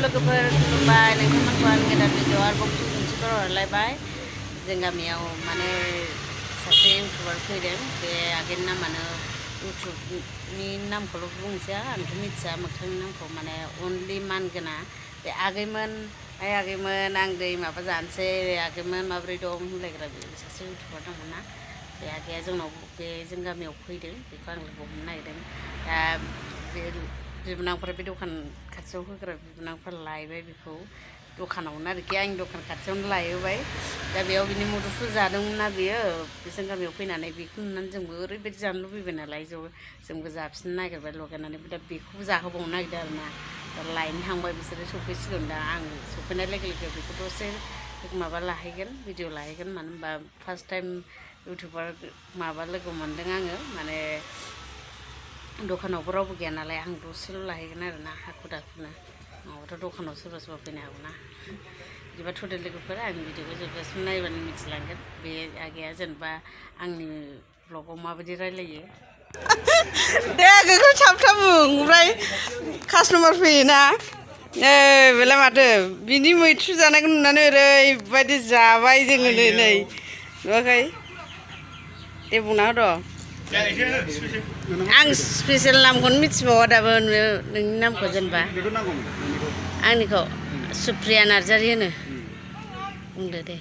लोगोफोर खुलुमबाय नोंथांमोनखौ आं गोदान भिडिअ आरोबाव मोनसेखौ हरलायबाय जों गामियाव माने सासे इउटुबार फैदों बे आगैनि नामानो इउटुबनि नामखौल' बुंसै आंथ' मिथिया मोगथांनि नामखौ माने अनलि मानगोना बे आगैमोन आगैमोन आं दै माबा जानोसै आगैमोन माबोरै दं होनलायग्रा सासे इउटुबार दंमोन ना बे आगैया जोंनाव बे जों गामियाव फैदों बेखौ आं लोगो हमनो नागिरदों दा बे बिबोनांफोर बे दखान खाथियाव होग्रा बिबोनांफोर लायबाय बेखौ दखानावनो आरोखि आंनि दखान खाथियावनो लायबाय दा बेयाव बिनि मुदुफुल जादोंमोन ना बेयो जों गामियाव फैनानै बेखौ नुनानै जोंबो ओरैबायदि जानो लुबैबाय नालाय जोंबो जाफिननो नागिरबाय लगायनानै दा बेखौबो जाहोबावनो नागिरदों आरो ना दा लायनो थांबाय बिसोरो सफैसिगोन दा आं सफैनाय लोगो लोगो बेखौ दसे माबा लाहैगोन भिडिअ लाहैगोन मानो होनबा फार्स्ट टाइम इउटुबार माबा लोगो मोनदों आङो माने दखानावबो रावबो गैया नालाय आं दसेल' लाहैगोन आरो ना हाखु दाखुनो नङाबाथ' दखानाव सोरबा सोरबा फैनो हागौ ना बिदिबा थ'दे लोगोफोर आंनि भिडिअखौ जोबजासिम नायबानो मिथिलांगोन बे आगैया जेनेबा आंनि ब्लगाव माबायदि रायलायो दे आगैखौ थाब थाब बुं ओमफ्राय कास्टमार फैयोना बेलाय माथो बिनि मैथ्रु जानायखौ नुनानै ओरैबायदि जाबाय जोङो नै नुवाखै दे बुंना होद' आं स्पेसियेल नामखौनो मिथिबावा दाबो नोंनि नामखौ जेनेबा आंनिखौ सुप्रिया नार्जारि होनो बुंदो दे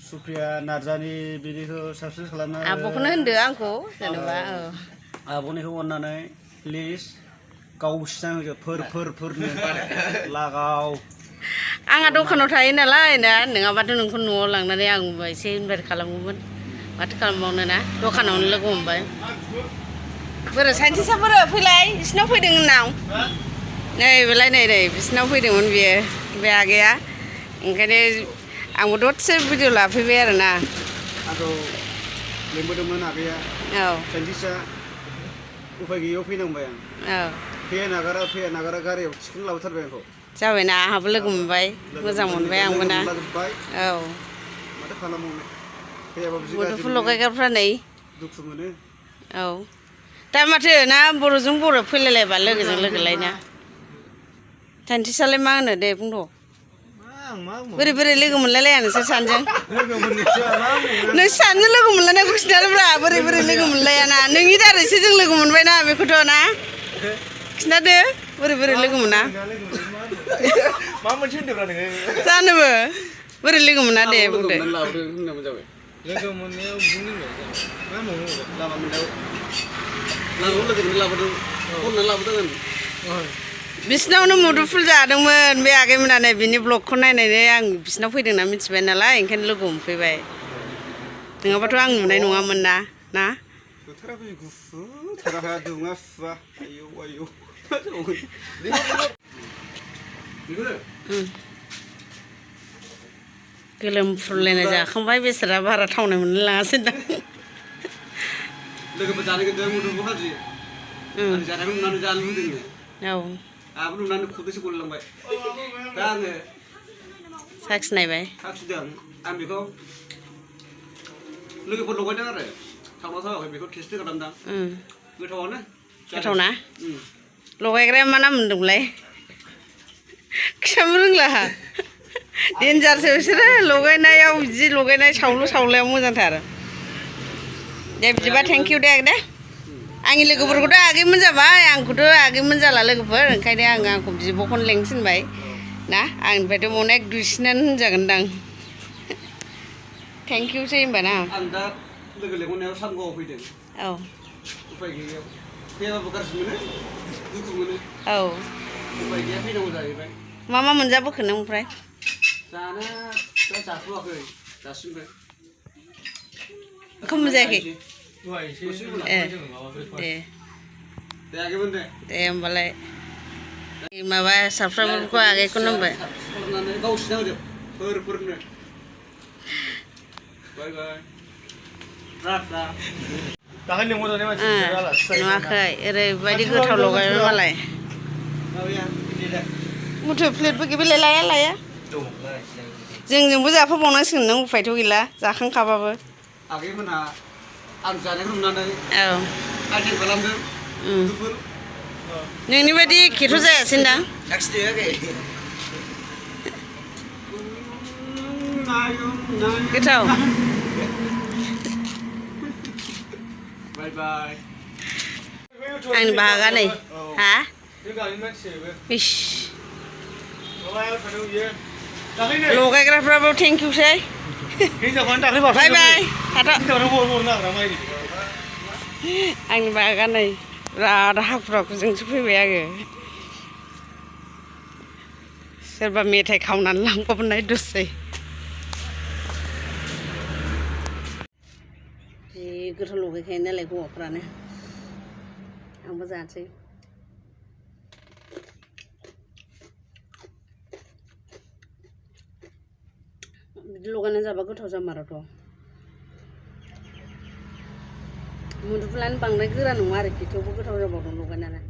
सुप्रिया नार्जारि बिदिखौ साबसक्राइब खालामना आब'खौनो होनदो आंखौ जेनेबा आब'निखौ अननानै प्लिज गावसिना होजो फोरनो लागाव आंहा दखानाव थायो नालाय ना नङाबाथ' नोंखौ न'आव लांनानै आं एसे इनभाइट खालामगौमोन माथो खालामबावनो ना दखानावनो लोगो हमबाय बोरो साइन्टिस्टआ बोरो फैलाय बिसिनाव फैदों उनाव नै बेलाय नै बिसिनाव फैदोंमोन बियो बे आगैया ओंखायनो आंबो दसे भिडिअ लाफैबाय आरो ना आंखौ लेंबोदोंमोन आगैया औ साइन्टिस्टआ उफाय गैयैयाव फैनांबाय आं फैया नागारा गारियाव थिखोना लाबोथारबाय आंखौ जाबायना आंहाबो लोगो मोनबाय मोजां मोनबाय आंबो ना औ माथो खालामबावनो फैयाबा बिदि मुदुफुल लगायग्राफ्रा नै दुखु मोनो औ दा माथो ना बर'जों बर' फैलायलायबा लोगोजों लोगोलाय ना साइन्टिस्टआलाय मा होनो दे बुंद' बोरै बोरै लोगो मोनलायलाया नोंसोर सानैजों नोंसोर सानैजों लोगो मोनलायनायखौ खिन्थादोब्रा बोरै बोरै लोगो मोनलायाना नोंनि दारैसो जों लोगो मोनबायना बेखौथ' ना खिन्थादो बोरै बोरै लोगो मोना मा मोनसे होनदोंब्रा नोङो जानोबो बोरै लोगो मोना दे बुंदो लोगो मोननायाव बिदिनो मा होनो लामा मोननायाव लोगो मोनना लाबोदों खनना लाबोदों बिसिनावनो मुदुफुल जादोंमोन बे आगैमोनानो बिनि ब्लगखौ नायनानै आं बिसिनाव फैदोंना मिथिबाय नालाय ओंखायनो लोगो हमफैबाय नङाबाथ' आं नुनाय नङामोन ना बोथोराबो गुसु थारा दुङा सुवा आयौ गोलोमफ्रुलायनाय जाखांबाय बेसारा बारा थावनाय मोननो लाङासै दां लोगोफोर जानो गोदो मुदुफुल हाजि जानायखौ नुनानै जानो लुबैदों औ आहाबो नुनानै खुदैसो गलायलांबाय दा आङो साखिनायबाय साखिदों आं बेखौ लोगोफोर लगायदों आरो थावना थावाखै बेखौ टेस्ट खालामदां गोथावानो गोथावना लगायग्राया मा नाम होनदोंमोनलाय खिथानो रोंला देन्जारसो बिसोरो लगायनायाव बिदि लगायनाय सावलायाव मोजांथार दे बिदिबा थेंक इउ दे आंनि लोगोफोरखौथ' आगैमोन जाबाय आंखौथ' आगैमोन जाला लोगोफोर ओंखायनो आंखौ बिब'खौनो लेंसिनबाय ना आंनिफ्रायथ' अनेक दुइसिनानो होनजागोनदां थेंक इउसै होनबा ना आं दा लोगो लेंहरनायाव सामगावआव फैदों औ उफाय गैयैयाव फैयाबाबो गाज्रि मोनो दुखु मोनो औ उफाय गैया फैनांगौ जाहैबाय मा मोनजाबोखो नों ओमफ्राय जाना दा जाथ'वाखै दासिमबो ओंखाम मोनजायाखै दे आगैमोन दे होमबालाय माबा साबस्क्राइबारफोरखौ आगैखौनो होनबाय खालामनानै गावसिना होजो फोरनो बाय नुवाखै ओरैबायदि गोथाव लगायबाय मालाय मुथु प्लेटबो गैबाय लाया जोंजोंबो जाफाबावनांसिगोन नों उफायथ' गैला जाखांखाबाबो आगैमोनहा आं जानायखौ नुनानै औ आइटेम खालामदों नोंनि बायदि एखेथ' जायासै दां गोथाव बाय बाय आंनि बाहागा नै हा इस लगायग्राफ्राबो थेंक इउसै बाय बाय आंनि बाहागा नै बिराद हाखु दाखुजोंसो फैबाय आङो सोरबा मेथाइ खावनानै लांबाबो नायदोसै जि गोथाव लगायखायो नालाय हौवाफ्रानो आंबो जानोसै बिदि लगायनानै जाबा गोथाव जामारोथ' मुदुफुलानो बांद्राय गोरा नङा आरोखि थेवबो गोथाव जाबावदों लगायनानै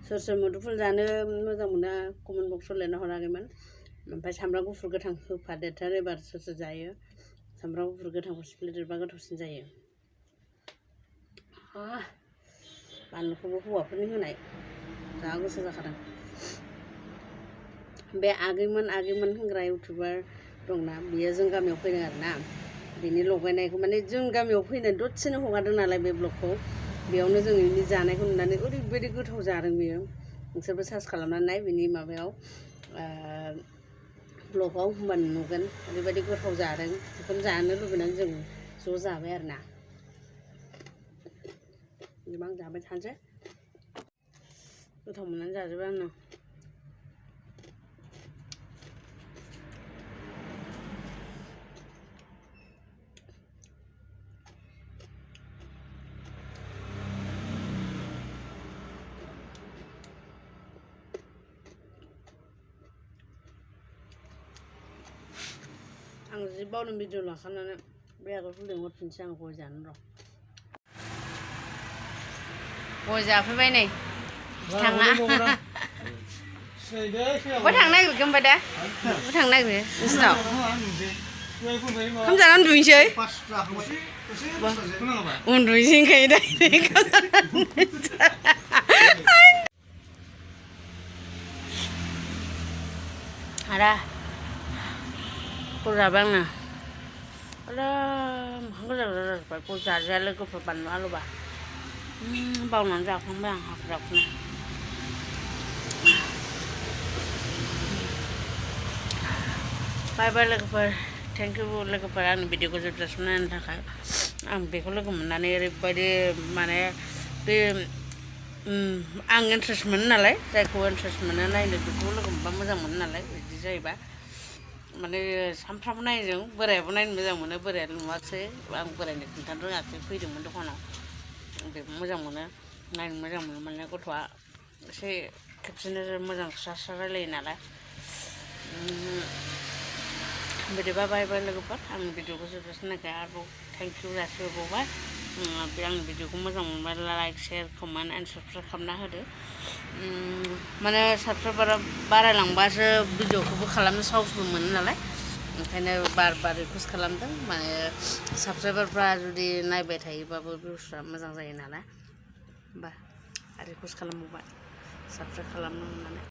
सोर सोर मुदुफुल जानो मोजां मोना कमेन्ट बक्सआव लिरना हराखैमोन ओमफ्राय सामब्राम गुफुर गोथां होफादेरथारो एबार सोर सोर जायो सामब्राम गुफुर गोथांखौ सिफ्लेदेरबा गोथावसिन जायो बानलुखौबो हौवाफोरनि होनाय जा गोसो जाखादों बे आगैमोन होनग्रा इउटुबार दंना बियो जों गामियाव फैदों आरोना बिनि लगायनायखौ माने जों गामियाव फैनाय दसेनो हगारदों नालाय बे ब्लगखौ बेयावनो जों बिनि जानायखौ नुनानै ओरैबायदि गोथाव जादों बियो नोंसोरबो सार्च खालामनानै नाय बिनि माबायाव ब्लगाव होमबानो नुगोन ओरैबायदि गोथाव जादों बेखौनो जानो लुबैनानै जों ज' जाबाय आरोना बिदिबा आं जाबाय थानोसै गोथाव मोननानै जाजोबबाय आङो आं जि बावदों भिडिअ लाखानानै बे आगरखौ लिंहरफिनसै आं गय जानो र' गय जाफैबाय नै थाङा बहा थांनो नागिरखो ओमफ्राय दा बहा थांनो नागिरो नोंसिनाव ओंखाम जानानै उन्दुनोसै उन्दुनोसै होनखायो दा गय जाबाय आङो मोखां गोजा गोजा जाजोब्बाय गय जाजाया लोगोफोर बानलु आलुबा बावनानै जाखांबाय आं हाखु दाखुनो बाय बाय लोगोफोर थेंक इउ लोगोफोर आंनि भिडिअखौ जोबजासिम नायनो थाखाय आं बेखौ लोगो मोननानै ओरैबायदि माने बे आं इन्टारेस्ट मोनो नालाय जायखौ इन्टारेस्ट मोनो नायनो बेखौ लोगो मोनबा मोजां मोनो नालाय बिदि जायोबा माने सानफ्रामबो नायो जों बोरायाबो नायनो मोजां मोनो बोराया नुवाखसै आं बोरायनो खोन्थानो रोङाखै फैदोंमोन दखानाव बेबो मोजां मोनो नायनो मोजां मोनो माने गथ'आ एसे खेबसेनो मोजां स्रा स्रा रायलायो नालाय बिदिबा बाय बाय लोगोफोर आंनि भिडिअखौ जोबजासिम नायखाय आरोबाव थेंक इउ जासिहरबावबाय बे आंनि भिडिअखौ मोजां मोनबा like share comment and subscribe खालामना होदो माने साबस्क्राइबारा बारायलांबासो भिडिअखौबो खालामनो साहसबो मोनो नालाय ओंखायनो बार रिकुवेस्ट खालामदों माने साबस्क्राइबारफ्रा जुदि नायबाय थायोबाबो भिउसफ्रा मोजां जायो नालाय होमबा रिकुवेस्ट खालामबावबाय साबस्क्राइब खालामनो होननानै